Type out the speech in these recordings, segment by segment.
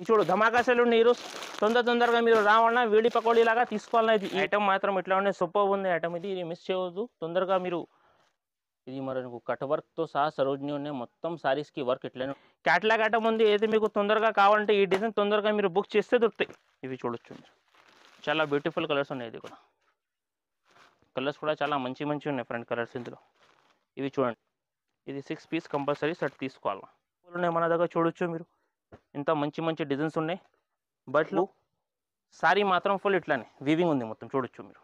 చూడు ధమాకా సేల్ ఉంది ఈరోజు. తొందరగా మీరు రావాలన్నా వేడి పకోడీ లాగా తీసుకోవాలన్నా ఇది ఐటమ్ మాత్రం ఇట్లా ఉండే సూపర్ ఉంది ఐటమ్ ఇది మిస్ చేయవద్దు. తొందరగా మీరు ఇది మనకు కట్ వర్క్తో సహా సరోజిని ఉన్నాయి మొత్తం సారీస్కి వర్క్ ఇట్లనే క్యాటలాగ్ ఐటమ్ ఉంది. ఏది మీకు తొందరగా కావాలంటే ఈ డిజైన్ తొందరగా మీరు బుక్ చేస్తే దొరుకుతాయి. ఇవి చూడొచ్చు చాలా బ్యూటిఫుల్ కలర్స్ ఉన్నాయి. ఇది కూడా కలర్స్ కూడా చాలా మంచి ఉన్నాయి ఫ్రెండ్ కలర్స్ ఇందులో. ఇవి చూడండి ఇది 6 పీస్ కంపల్సరీ సెట్ తీసుకోవాలి. ఉన్నాయి మన దగ్గర చూడొచ్చు మీరు ఇంత మంచి డిజైన్స్ ఉన్నాయి. బట్లు సారీ మాత్రం ఫుల్ ఇట్లానే వీవింగ్ ఉంది మొత్తం చూడొచ్చు మీరు.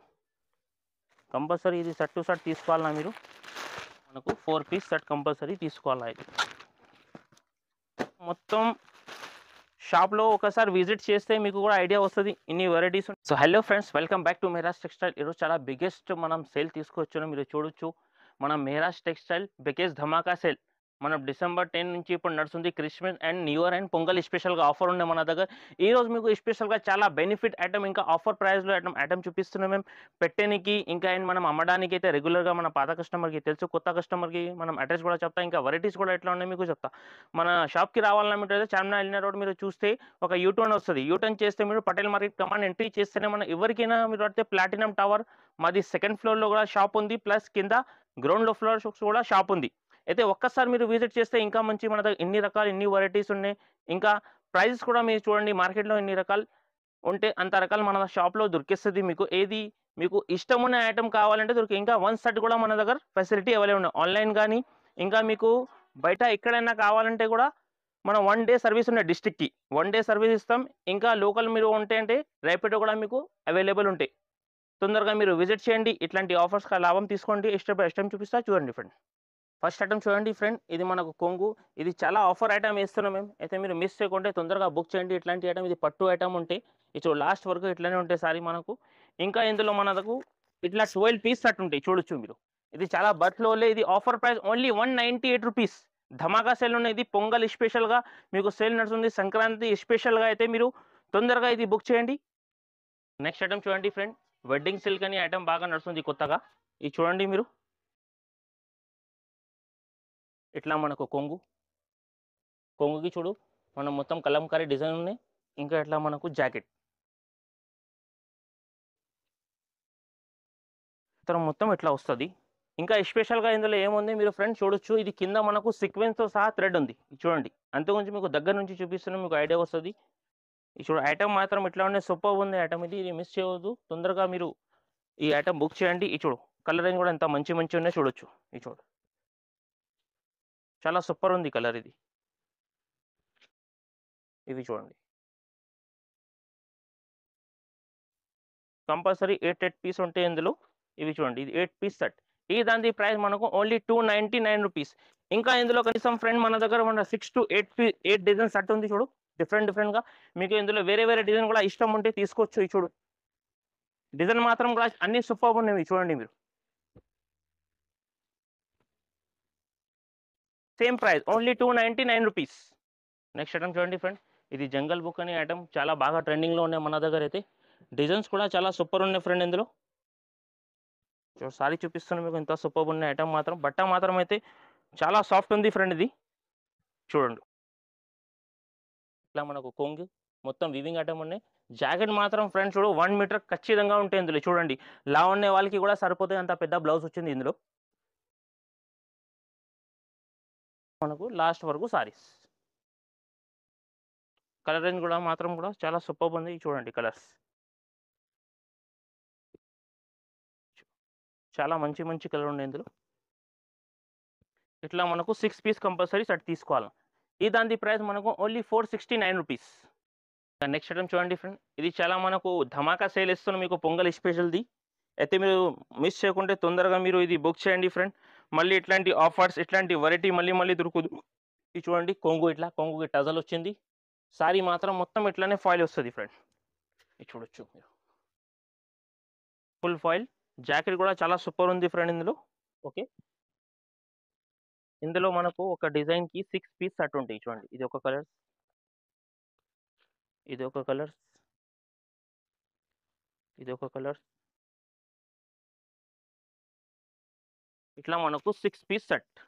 కంపల్సరీ ఇది సెట్ టు సెట్ తీసుకోవాలన్నా మీరు మనకు 4 పీస్ సెట్ కంపల్సరీ తీసుకోవాలా. ఇది మొత్తం షాప్లో ఒకసారి విజిట్ చేస్తే మీకు కూడా ఐడియా వస్తుంది ఇన్ని varieties. So hello friends, welcome back to Mehraj textile. ఈరోజు చాలా బిగ్గెస్ట్ మనం సేల్ తీసుకొచ్చాను. మీరు చూడొచ్చు మన మెహరాజ్ టెక్స్టైల్ బిగ్గెస్ట్ ధమాకా సేల్. మనం డిసెంబర్ 10 నుంచి ఇప్పుడు నడుస్తుంది. Christmas and new year and pongal స్పెషల్గా ఆఫర్ ఉన్నాయి మన దగ్గర. ఈ రోజు మీకు స్పెషల్గా చాలా బెనిఫిట్ ఐటమ్ ఇంకా ఆఫర్ ప్రైస్లో ఐటమ్ చూపిస్తున్నాం మేము పెట్టడానికి. ఇంకా మనం అమ్మడానికి అయితే రెగ్యులర్గా మన పాత కస్టమర్కి తెలుసు, కొత్త కస్టమర్కి మనం అడ్రస్ కూడా చెప్తా, ఇంకా వెరైటీస్ కూడా ఎట్లా ఉన్నాయి మీకు చెప్తా. మన షాప్కి రావాలన్నా మీరు చార్మినార్ ఎల్లిన రోడ్ మీరు చూస్తే ఒక యూటర్న్ వస్తుంది. యూటర్న్ చేస్తే మీరు పటేల్ మార్కెట్ కమాండ్ ఎంట్రీ చేస్తేనే మన ఎవరికైనా మీరు పడితే ప్లాటినం టవర్ మాది సెకండ్ ఫ్లోర్లో కూడా షాప్ ఉంది, ప్లస్ కింద గ్రౌండ్ ఫ్లోర్ కూడా షాప్ ఉంది. అయితే ఒక్కసారి మీరు విజిట్ చేస్తే ఇంకా మంచి మన దగ్గర ఇన్ని రకాలు ఇన్ని వెరైటీస్ ఉన్నాయి. ఇంకా ప్రైజెస్ కూడా మీరు చూడండి మార్కెట్లో ఎన్ని రకాలు ఉంటే అంత రకాలు మన షాప్లో దొరికేస్తుంది. మీకు ఏది మీకు ఇష్టమైన ఐటమ్ కావాలంటే దొరికి ఇంకా 1 సెట్ కూడా మన దగ్గర ఫెసిలిటీ అవైలబుల్ ఉన్నాయి ఆన్లైన్ కానీ. ఇంకా మీకు బయట ఎక్కడైనా కావాలంటే కూడా మనం 1 డే సర్వీస్ ఉన్నాయి. డిస్ట్రిక్ట్కి 1 డే సర్వీస్ ఇస్తాం. ఇంకా లోకల్ మీరు ఉంటే అంటే ర్యాపిడో కూడా మీకు అవైలబుల్ ఉంటాయి. తొందరగా మీరు విజిట్ చేయండి. ఇట్లాంటి ఆఫర్స్ లాభం తీసుకోండి. ఇష్టం చూపిస్తా చూడండి ఫ్రెండ్. ఫస్ట్ ఐటమ్ చూడండి ఫ్రెండ్, ఇది మనకు కొంగు. ఇది చాలా ఆఫర్ ఐటమ్ వేస్తున్నాం మేము. అయితే మీరు మిస్ చేయకుంటే తొందరగా బుక్ చేయండి. ఇట్లాంటి ఐటమ్ ఇది పట్టు ఐటమ్ ఉంటాయి. ఇది లాస్ట్ వరకు ఇట్లానే ఉంటాయి సారీ మనకు. ఇంకా ఇందులో మనకు ఇట్లా 12 పీస్ సెట్ ఉంటాయి చూడొచ్చు మీరు. ఇది చాలా బట్లో ఇది ఆఫర్ ప్రైస్ ఓన్లీ 198 రూపీస్. ధమాకా సేల్ ఉన్నాయి. ఇది పొంగల్ స్పెషల్గా మీకు సేల్ నడుస్తుంది. సంక్రాంతి స్పెషల్గా అయితే మీరు తొందరగా ఇది బుక్ చేయండి. నెక్స్ట్ ఐటమ్ చూడండి ఫ్రెండ్, వెడ్డింగ్ సిల్క్ అని ఐటమ్ బాగా నడుస్తుంది కొత్తగా. ఇది చూడండి మీరు ఇట్లా మనకు కొంగుకి చూడు మనం మొత్తం కలంకారీ డిజైన్ ఉన్నాయి. ఇంకా ఇట్లా మనకు జాకెట్ మొత్తం ఇట్లా వస్తుంది. ఇంకా స్పెషల్గా ఇందులో ఏముంది మీరు ఫ్రెండ్స్ చూడొచ్చు. ఇది కింద మనకు సీక్వెన్స్తో సహా థ్రెడ్ ఉంది చూడండి. అంతకుమించి మీకు దగ్గర నుంచి చూపిస్తున్నా మీకు ఐడియా వస్తుంది. ఈ చూడు ఐటమ్ మాత్రం ఇట్లా ఉండే సూపర్ ఉంది ఐటమ్ ఇది మిస్ చేయవద్దు. తొందరగా మీరు ఈ ఐటమ్ బుక్ చేయండి. ఈ చూడు కలర్ రేంజ్ కూడా ఎంత మంచి ఉన్నాయి చూడొచ్చు. ఈ చూడు చాలా సూపర్ ఉంది కలర్ ఇది. ఇవి చూడండి కంపల్సరీ 8 పీస్ ఉంటాయి ఇందులో. ఇవి చూడండి ఇది 8 పీస్ సెట్. ఈ దాని ప్రైస్ మనకు ఓన్లీ 299 రూపీస్. ఇంకా ఇందులో కనీసం ఫ్రెండ్ మన దగ్గర మన 6 to 8 డిజైన్ సెట్ ఉంది చూడు డిఫరెంట్గా. మీకు ఇందులో వేరే డిజైన్ కూడా ఇష్టం ఉంటే తీసుకోవచ్చు. ఈ చూడు డిజైన్ మాత్రం కూడా అన్ని సూపర్ ఉన్నాయి చూడండి మీరు. Same price only 299 rupees. Next item చూడండి ఫ్రెండ్, ఇది జంగల్ బుక్ అనే ఐటమ్ చాలా బాగా ట్రెండింగ్లో ఉన్నాయి మన దగ్గర. అయితే డిజైన్స్ కూడా చాలా సూపర్ ఉన్నాయి ఫ్రెండ్ ఇందులో. సారీ చూపిస్తున్నాను మీకు ఎంత సూపర్ ఉన్న ఐటమ్ మాత్రం. బట్ట మాత్రం అయితే చాలా సాఫ్ట్ ఉంది ఫ్రెండ్ ఇది చూడండి. ఇట్లా మనకు కొంగు మొత్తం వివింగ్ ఐటమ్ ఉన్నాయి. జాకెట్ మాత్రం ఫ్రెండ్ చూడు 1 మీటర్ ఖచ్చితంగా ఉంటాయి ఇందులో చూడండి. లా ఉండే వాళ్ళకి కూడా సరిపోతాయి అంత పెద్ద బ్లౌజ్ వచ్చింది ఇందులో. మనకు లాస్ట్ వరకు సారీస్ కలర్ రేంజ్ కూడా మాత్రం కూడా చాలా సూపర్ ఉంది చూడండి. కలర్స్ చాలా మంచి కలర్ ఉన్నాయి ఇందులో. ఇట్లా మనకు 6 పీస్ కంపల్సరీ సెట్ తీసుకోవాలి. ఈ దాని ప్రైస్ మనకు ఓన్లీ 469 రూపీస్. నెక్స్ట్ ఐటమ్ చూడండి ఫ్రెండ్, ఇది చాలా మనకు ధమాకా సేల్ ఇస్తున్నాం మీకు పొంగల్ స్పెషల్ది. అయితే మీరు మిస్ చేయకుంటే తొందరగా మీరు ఇది బుక్ చేయండి ఫ్రెండ్. మళ్ళీ ఇట్లాంటి ఆఫర్స్ ఇట్లాంటి వెరైటీ మళ్ళీ దొరుకుదు. ఇది చూడండి కొంగు ఇట్లా కొంగుకి టజల్ వచ్చింది. సారీ మాత్రం మొత్తం ఇట్లానే ఫాయిల్ వస్తుంది ఫ్రెండ్. ఇది చూడొచ్చు మీరు ఫుల్ ఫాయిల్. జాకెట్ కూడా చాలా సూపర్ ఉంది ఫ్రెండ్ ఇందులో. ఓకే ఇందులో మనకు ఒక డిజైన్కి 6 పీస్ సెట్ ఉంటాయి చూడండి. ఇది ఒక కలర్, ఇది ఒక కలర్, ఇది ఒక కలర్. ఇట్లా మనకు 6 పీస్ సెట్.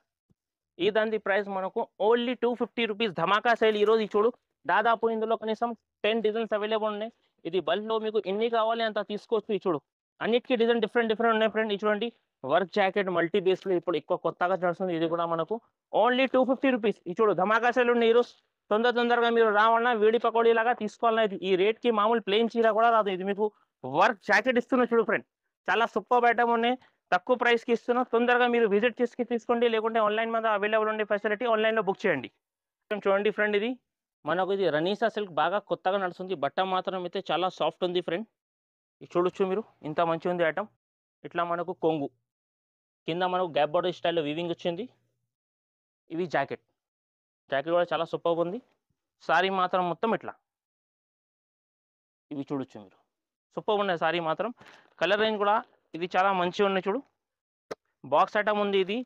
ఈ దాని ప్రైస్ మనకు ఓన్లీ 250 రూపీస్. ధమాకా సేల్ ఈరోజు చూడు దాదాపు ఇందులో కనీసం 10 డిజైన్స్ అవైలబుల్ ఉన్నాయి. ఇది బల్క్‌లో మీకు ఎన్ని కావాలి అంత తీసుకోవచ్చు. ఇది చూడు అన్నిటికి డిజైన్ డిఫరెంట్ డిఫరెంట్ ఉన్నాయి ఫ్రెండ్. ఇది చూడండి వర్క్ జాకెట్ మల్టీ బేస్‌లో ఇప్పుడు ఎక్కువ కొత్తగా నడుస్తుంది. ఇది కూడా మనకు ఓన్లీ 250 రూపీస్. ఇది చూడు ధమాకా సేల్ ఉన్నాయి ఈరోజు. తొందరగా మీరు రావన్నా వేడి పకోడీ లాగా తీసుకోవాలన్నా ఈ రేట్‌కి మామూలు ప్లెయిన్ చీర కూడా రాదు. ఇది మీకు వర్క్ జాకెట్ ఇస్తున్నా చూడు ఫ్రెండ్. చాలా సూపర్బ్ ఐటమ్ ఉన్నాయి. తక్కువ ప్రైస్‌కి ఇస్తున్నాం. తొందరగా మీరు విజిట్ చేసి తీసుకోండి. లేకుంటే ఆన్‌లైన్ మీద అవైలబుల్ ఉండే ఫెసిలిటీ ఆన్‌లైన్‌లో బుక్ చేయండి. చూడండి ఫ్రెండ్ ఇది మనకు ఇది రనీసా సిల్క్ బాగా కొత్తగా నడుస్తుంది. బట్ట మాత్రం అయితే చాలా సాఫ్ట్ ఉంది ఫ్రెండ్. ఇది చూడొచ్చు మీరు ఇంత మంచిగా ఉంది ఐటమ్. ఇట్లా మనకు కొంగు కింద మనకు గ్యాప్ బార్డర్ స్టైల్‌లో వీవింగ్ వచ్చింది. ఇవి జాకెట్ కూడా చాలా సూపర్బ్ ఉంది. సారీ మాత్రం మొత్తం ఇట్లా ఇవి చూడొచ్చు మీరు సూపర్బ్ ఉన్నాయి సారీ మాత్రం. కలర్ రేంజ్ కూడా ఇది చాలా మంచిగా ఉన్నాయి చూడు. బాక్స్ ఐటమ్ ఉంది ఇది.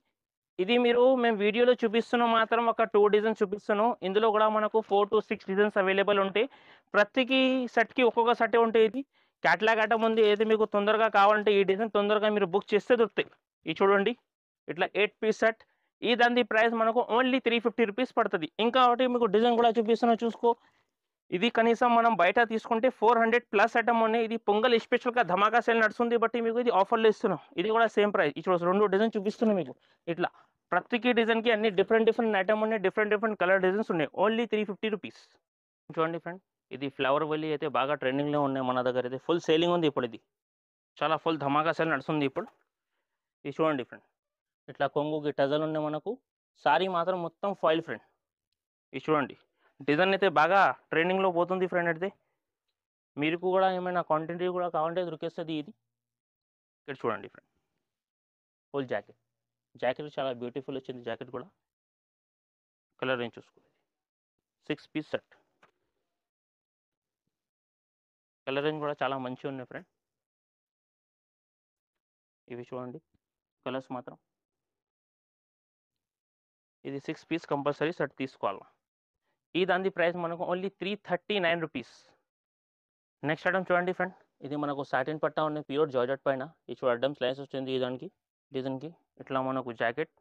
ఇది మీరు మేము వీడియోలో చూపిస్తున్నాం మాత్రం ఒక 2 డిజైన్స్ చూపిస్తున్నాం. ఇందులో కూడా మనకు 4-6 డిజైన్స్ అవైలబుల్ ఉంటాయి. ప్రతికి సెట్‌కి ఒక్కొక్క సెట్టే ఉంటాయి. ఇది క్యాటలాగ్ ఐటమ్ ఉంది. ఏది మీకు తొందరగా కావాలంటే ఈ డిజైన్ తొందరగా మీరు బుక్ చేస్తే దొరుకుతాయి. ఇది చూడండి ఇట్లా 8 పీస్ సెట్. ఈ దాని ప్రైస్ మనకు ఓన్లీ 350 రూపీస్ పడుతుంది. ఇంకా ఒకటి మీకు డిజైన్ కూడా చూపిస్తున్నా చూసుకో. ఇది కనీసం మనం బయట తీసుకుంటే 400+ ఐటమ్ ఉన్నాయి. ఇది పొంగల్ స్పెషల్‌గా ధమాకా సేల్ నడుస్తుంది. బట్ మీకు ఇది ఆఫర్‌లో ఇస్తున్నాం. ఇది కూడా సేమ్ ప్రైస్. ఇప్పుడు 2 డిజైన్ చూపిస్తున్నాం మీకు. ఇట్లా ప్రతికి డిజైన్‌కి అన్ని డిఫరెంట్ ఐటమ్ ఉన్నాయి. డిఫరెంట్ కలర్ డిజైన్స్ ఉన్నాయి. Only 350 rupees. చూడండి ఫ్రెండ్ ఇది ఫ్లవర్ వల్లి అయితే బాగా ట్రెండింగ్‌లో ఉన్నాయి మన దగ్గర అయితే. ఫుల్ సేలింగ్ ఉంది ఇప్పుడు ఇది. చాలా ఫుల్ ధమాకా సేల్ నడుస్తుంది ఇప్పుడు. ఇది చూడండి ఫ్రెండ్ ఇట్లా కొంగుకి టజల్ ఉన్నాయి మనకు. సారీ మాత్రం మొత్తం ఫాయిల్ ఫ్రెండ్. ఇది చూడండి డిజైన్ అయితే బాగా ట్రెండింగ్‌లో పోతుంది ఫ్రెండ్ అయితే. మీకు కూడా ఏమైనా కాంటెంట్ కూడా కావాలంటే దొరికేస్తుంది ఇది. ఇక్కడ చూడండి ఫ్రెండ్ ఫుల్ జాకెట్ చాలా బ్యూటిఫుల్ వచ్చింది. జాకెట్ కూడా కలర్ రేంజ్ చూసుకోండి 6 పీస్ సెట్. కలర్ రేంజ్ కూడా చాలా మంచిగా ఉన్నాయి ఫ్రెండ్. ఇవి చూడండి కలర్స్ మాత్రం. ఇది 6 పీస్ కంపల్సరీ సెట్ తీసుకోవాలి. ఈ దాని ప్రైస్ మనకు ఓన్లీ 339 రూపీస్. నెక్స్ట్ ఐటమ్ చూడండి ఫ్రెండ్ ఇది మనకు సాటిన్ పట్టా ఉన్నాయి ప్యూర్ జార్జెట్ పైన. ఇది చూడడం స్లైస్ వచ్చింది ఈ దానికి డిజైన్కి. ఇట్లా మనకు జాకెట్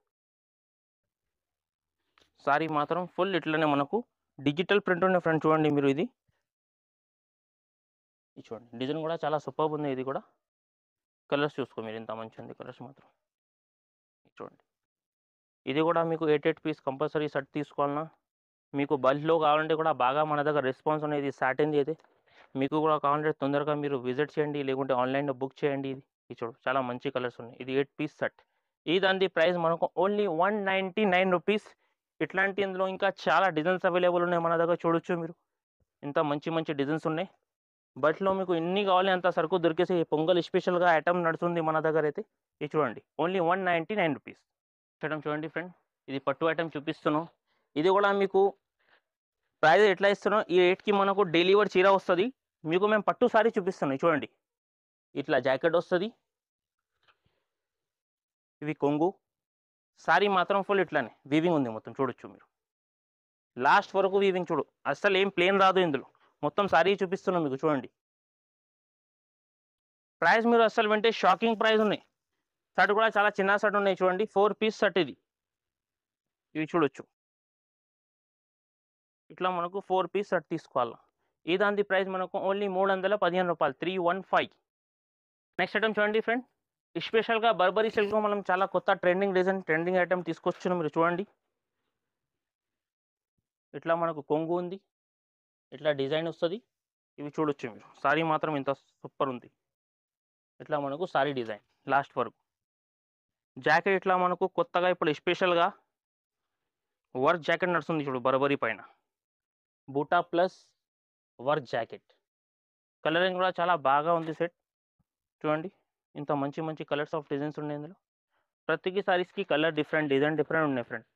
సారీ మాత్రం ఫుల్ ఇట్లనే మనకు డిజిటల్ ప్రింట్ ఉన్నాయి ఫ్రెండ్. చూడండి మీరు ఇది చూడండి డిజైన్ కూడా చాలా సూపర్బ్ ఉంది. ఇది కూడా కలర్స్ చూసుకో మీరు ఇంత మంచి ఉంది కలర్స్ మాత్రం. చూడండి ఇది కూడా మీకు 8 పీస్ కంపల్సరీ సెట్ తీసుకోవాలన్నా. మీకు బల్క్‌లో కావాలంటే కూడా బాగా మన దగ్గర రెస్పాన్స్ అనేది సాటిన్‌ది అయితే. మీకు కూడా కావాలంటే తొందరగా మీరు విజిట్ చేయండి. లేకుంటే ఆన్‌లైన్‌లో బుక్ చేయండి. ఇది చూడు చాలా మంచి కలర్స్ ఉన్నాయి. ఇది 8 పీస్ సెట్. ఈ దాని ప్రైస్ మనకు ఓన్లీ 199 రూపీస్. ఇట్లాంటి ఇందులో ఇంకా చాలా డిజైన్స్ అవైలబుల్ ఉన్నాయి మన దగ్గర చూడొచ్చు మీరు. ఇంత మంచి డిజైన్స్ ఉన్నాయి. బల్క్‌లో మీకు ఎన్ని కావాలి అంత సరుకు దొరికేసి పొంగల్ స్పెషల్‌గా ఐటమ్ నడుస్తుంది మన దగ్గర అయితే. ఇది చూడండి ఓన్లీ 199 రూపీస్. ఐటమ్ చూడండి ఫ్రెండ్ ఇది పట్టు ఐటమ్ చూపిస్తున్నాం. ఇది కూడా మీకు ప్రైస్ ఎట్లా ఇస్తున్నాం ఈ రేట్‌కి మనకు డెలివర్ చీర వస్తుంది. మీకు మేము పట్టు సారీ చూపిస్తున్నాం. చూడండి ఇట్లా జాకెట్ వస్తుంది. ఇవి కొంగు సారీ మాత్రం ఫుల్ ఇట్లానే వీవింగ్ ఉంది మొత్తం చూడొచ్చు మీరు. లాస్ట్ వరకు వీవింగ్ చూడు అస్సలు ఏం ప్లేన్ రాదు ఇందులో. మొత్తం సారీ చూపిస్తున్నాం మీకు చూడండి. ప్రైస్ మీరు అస్సలు వింటే షాకింగ్ ప్రైస్ ఉన్నాయి. షర్ట్ కూడా చాలా చిన్న షర్ట్ ఉన్నాయి చూడండి 4 పీస్ షర్ట్ ఇది. ఇవి చూడొచ్చు ఇట్లా మనకు 4 పీస్ షర్ట్ తీసుకోవాలి. ఈ దాని ప్రైస్ మనకు ఓన్లీ 315 రూపాయలు 315. నెక్స్ట్ ఐటమ్ చూడండి ఫ్రెండ్ స్పెషల్‌గా బర్బరీ సిల్క్‌లో మనం చాలా కొత్త ట్రెండింగ్ డిజైన్ ట్రెండింగ్ ఐటమ్ తీసుకొచ్చాము మీరు చూడండి. ఇట్లా మనకు కొంగు ఉంది. ఇట్లా డిజైన్ వస్తుంది. ఇవి చూడొచ్చు మీరు సారీ మాత్రం ఇంత సూపర్ ఉంది. ఇట్లా మనకు సారీ డిజైన్ లాస్ట్ వరకు. జాకెట్ ఇట్లా మనకు కొత్తగా ఇప్పుడు స్పెషల్‌గా వర్క్ జాకెట్ నడుస్తుంది చూడు బర్బరీ పైన. బూటా ప్లస్ వర్క్ జాకెట్. కలరింగ్ కూడా చాలా బాగా ఉంది సెట్. చూడండి ఇంత మంచి కలర్స్ ఆఫ్ డిజైన్స్ ఉన్నాయి ఇందులో. ప్రతికి సారీస్‌కి కలర్ డిఫరెంట్ డిజైన్ డిఫరెంట్ ఉన్నాయి ఫ్రెండ్.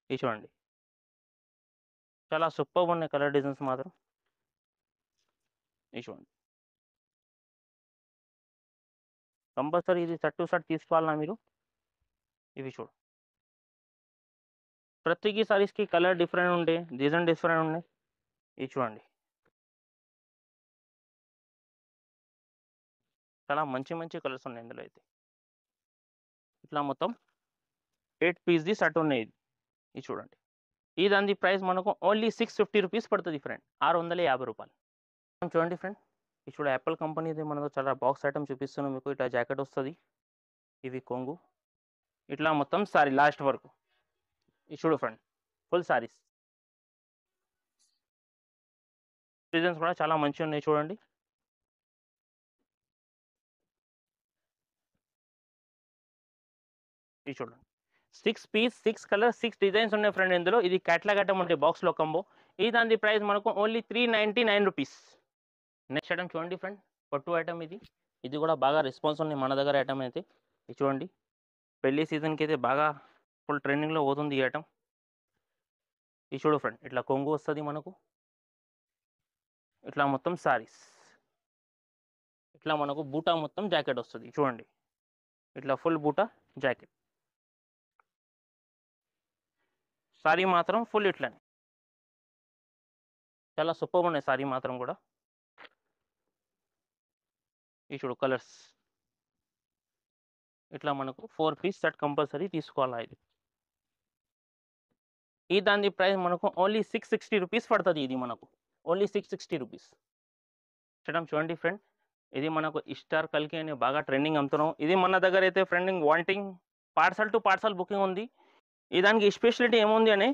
ఇది చూడండి చాలా సూపర్బ్ ఉన్నాయి కలర్ డిజైన్స్ మాత్రం. ఇది చూడండి కంపల్సరీ ఇది సెట్ టు సెట్ తీసుకోవాలన్నా మీరు. ఇవి చూడు ప్రతికి సారీస్‌కి కలర్ డిఫరెంట్ ఉంటాయి డిజైన్ డిఫరెంట్ ఉన్నాయి. ఇది చూడండి చాలా మంచి కలర్స్ ఉన్నాయి ఇందులో అయితే. ఇట్లా మొత్తం 8 పీస్‌ది సెట్ ఉన్నాయి ఇది. ఇది చూడండి ఈ దాని ప్రైస్ మనకు ఓన్లీ 650 రూపీస్ పడుతుంది ఫ్రెండ్, 650 రూపాయలు. చూడండి ఫ్రెండ్, ఇప్పుడు యాపిల్ కంపెనీది మనకు చాలా బాక్స్ ఐటమ్ చూపిస్తున్నాను మీకు. ఇట్లా జాకెట్ వస్తుంది, ఇవి కొంగు, ఇట్లా మొత్తం సారీ లాస్ట్ వరకు. ఇది చూడు ఫ్రెండ్, ఫుల్ సారీస్ డిజైన్స్ కూడా చాలా మంచిగా ఉన్నాయి చూడండి. ఇది చూడండి, 6 పీస్ 6 కలర్ 6 డిజైన్స్ ఉన్నాయి ఫ్రెండ్ ఇందులో. ఇది క్యాట్లాగ్ ఐటమ్ ఉంటాయి బాక్స్లో కంబో. ఈ దాని ప్రైస్ మనకు ఓన్లీ 399 రూపీస్. నెక్స్ట్ ఐటమ్ చూడండి ఫ్రెండ్, పట్టు ఐటమ్ ఇది. ఇది కూడా బాగా రెస్పాన్స్ ఉంది మన దగ్గర ఐటమ్ అయితే. ఇది చూడండి, పెళ్లి సీజన్కి అయితే బాగా ఫుల్ ట్రెండింగ్లో పోతుంది ఈ ఐటమ్. ఇది చూడు ఫ్రెండ్, ఇట్లా కొంగు వస్తుంది మనకు, ఇట్లా మొత్తం సారీస్, ఇట్లా మనకు బూటా మొత్తం జాకెట్ వస్తుంది చూడండి. ఇట్లా ఫుల్ బూటా జాకెట్, సారీ మాత్రం ఫుల్ ఇట్లానే చాలా సూపర్ ఉన్నాయి సారీ మాత్రం కూడా. ఈ చూడు కలర్స్, ఇట్లా మనకు 4 పీస్ సెట్ కంపల్సరీ తీసుకోవాలా ఇది. ఈ దాని ప్రైస్ మనకు ఓన్లీ 660 రూపీస్ పడుతుంది. ఇది మనకు ఓన్లీ 660 రూపీస్. చూడండి ఫ్రెండ్, ఇది మనకు ఇస్టార్ కల్కి అని బాగా ట్రెండింగ్ అమ్ముతున్నాం. ఇది మన దగ్గర అయితే ఫ్రెండింగ్ వాంటింగ్ పార్సల్ టు పార్సల్ బుకింగ్ ఉంది. ఈ దానికి స్పెషాలిటీ ఏముంది అని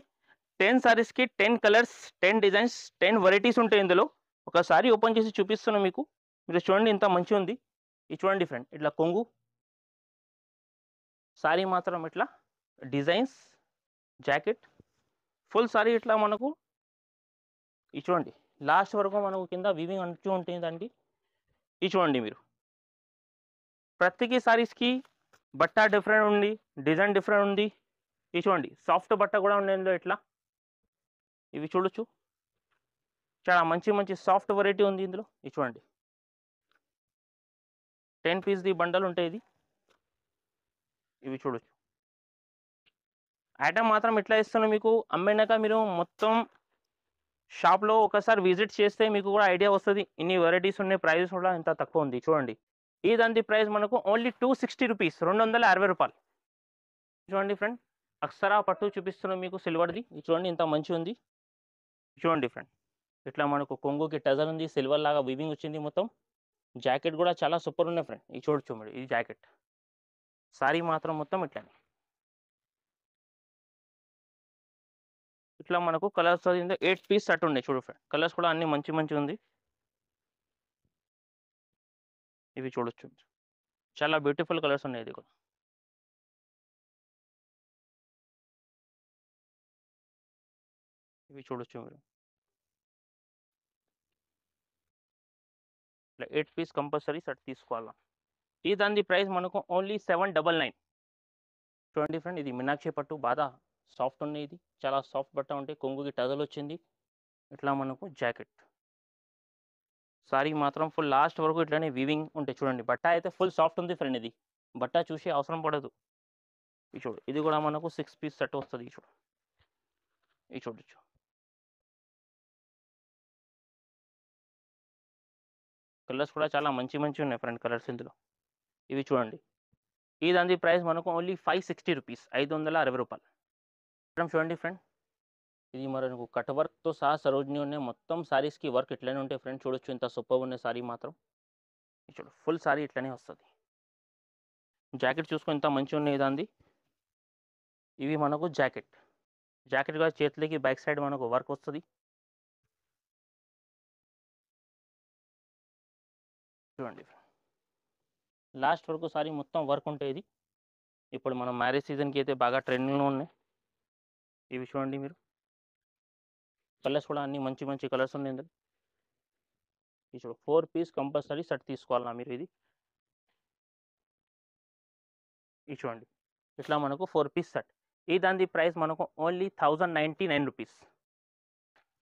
10 సారీస్కి 10 కలర్స్ 10 డిజైన్స్ 10 వెరైటీస్ ఉంటాయి ఇందులో. ఒకసారి ఓపెన్ చేసి చూపిస్తున్నాను మీకు, మీరు చూడండి ఇంత మంచిగా ఉంది. ఇది చూడండి ఫ్రెండ్, ఇట్లా కొంగు, సారీ మాత్రం ఇట్లా డిజైన్స్, జాకెట్, ఫుల్ సారీ ఇట్లా మనకు. ఇది చూడండి లాస్ట్ వరకు మనకు కింద వీవింగ్ అంటూ ఉంటుంది దానికి. ఇది చూడండి మీరు, ప్రతికి సారీస్కి బట్ట డిఫరెంట్ ఉంది, డిజైన్ డిఫరెంట్ ఉంది. ఇది చూడండి సాఫ్ట్ బట్ట కూడా ఉంది ఇందులో ఇట్లా. ఇవి చూడొచ్చు, చాలా మంచి మంచి సాఫ్ట్ వెరైటీ ఉంది ఇందులో. ఇది చూడండి 10 పీస్ది బండల్ ఉంటాయి ఇది. ఇవి చూడొచ్చు, ఐటమ్ మాత్రం ఇట్లా ఇస్తున్నాను మీకు. అమ్మినాక మీరు మొత్తం షాప్లో ఒకసారి విజిట్ చేస్తే మీకు కూడా ఐడియా వస్తుంది. ఇన్ని వెరైటీస్ ఉన్నాయి, ప్రైజెస్ కూడా ఇంత తక్కువ ఉంది చూడండి. ఈ దాని ప్రైస్ మనకు ఓన్లీ 260 రూపీస్, 260 రూపాయలు. చూడండి ఫ్రెండ్, అక్షరా పట్టు చూపిస్తున్నాం మీకు సిల్వర్ది. ఇది చూడండి ఇంత మంచిగా ఉంది. చూడండి ఫ్రెండ్, ఇట్లా మనకు కొంగుకి టజల్ ఉంది, సిల్వర్ లాగా వీవింగ్ వచ్చింది మొత్తం. జాకెట్ కూడా చాలా సూపర్ ఉన్నాయి ఫ్రెండ్. ఇది చూడొచ్చు మీరు, ఇది జాకెట్, సారీ మాత్రం మొత్తం ఇట్లానే. ఇట్లా మనకు కలర్స్ 8 పీస్ సెట్ ఉన్నాయి చూడు ఫ్రెండ్. కలర్స్ కూడా అన్ని మంచి మంచి ఉంది. ఇవి చూడొచ్చు, చాలా బ్యూటిఫుల్ కలర్స్ ఉన్నాయి. ఇది కూడా ఇవి చూడొచ్చు మీరు, ఇట్లా 8 పీస్ కంపల్సరీ సెట్ తీసుకోవాలా. ఈ దాని ప్రైస్ మనకు ఓన్లీ 799. చూడండి ఫ్రెండ్, ఇది మీనాక్షి పట్టు బాగా సాఫ్ట్ ఉన్నాయి. ఇది చాలా సాఫ్ట్ బట్ట ఉంటాయి, కొంగుకి టజల్ వచ్చింది. ఇట్లా మనకు జాకెట్, సారీ మాత్రం ఫుల్ లాస్ట్ వరకు ఇట్లానే వీవింగ్ ఉంటాయి చూడండి. బట్ట అయితే ఫుల్ సాఫ్ట్ ఉంది ఫ్రెండ్, ఇది బట్ట చూసి అవసరం పడదు. ఇది చూడు, ఇది కూడా మనకు 6 పీస్ సెట్ వస్తుంది. చూడు, ఇది చూడొచ్చు, కలర్స్ కూడా చాలా మంచి మంచి ఉన్నాయి ఫ్రెండ్ కలర్స్ ఇందులో. ఇవి చూడండి, ఈ దాని ప్రైస్ మనకు ఓన్లీ 560 రూపీస్, 560 రూపాయలు. చూడండి ఫ్రెండ్, ఇది మనకు కట్ వర్క్తో సహా సరోజిని ఉన్నాయి. మొత్తం సారీస్కి వర్క్ ఇట్లనే ఉంటాయి ఫ్రెండ్. చూడొచ్చు ఇంత సూపర్ ఉన్నాయి సారీ మాత్రం. చూడు ఫుల్ సారీ ఇట్లనే వస్తుంది. జాకెట్ చూసుకొని ఇంత మంచిగా ఉన్నాయి దాన్ని. ఇవి మనకు జాకెట్, జాకెట్ కూడా చేతులకి బ్యాక్ సైడ్ మనకు వర్క్ వస్తుంది. చూడండి లాస్ట్ వరకు సారీ మొత్తం వర్క్ ఉంటాయి. ఇది ఇప్పుడు మనం మ్యారేజ్ సీజన్కి అయితే బాగా ట్రెండింగ్లో ఉన్నాయి. ఇవి చూడండి మీరు, కలర్స్ కూడా అన్ని మంచి మంచి కలర్స్ ఉన్నాయి ఇందులో. ఇది చూడు 4 పీస్ కంపల్సరీ సెట్ తీసుకోవాలన్నా మీరు. ఇది చూడండి ఇట్లా మనకు 4 పీస్ సెట్. ఈ దాని ప్రైస్ మనకు ఓన్లీ 1099 రూపీస్.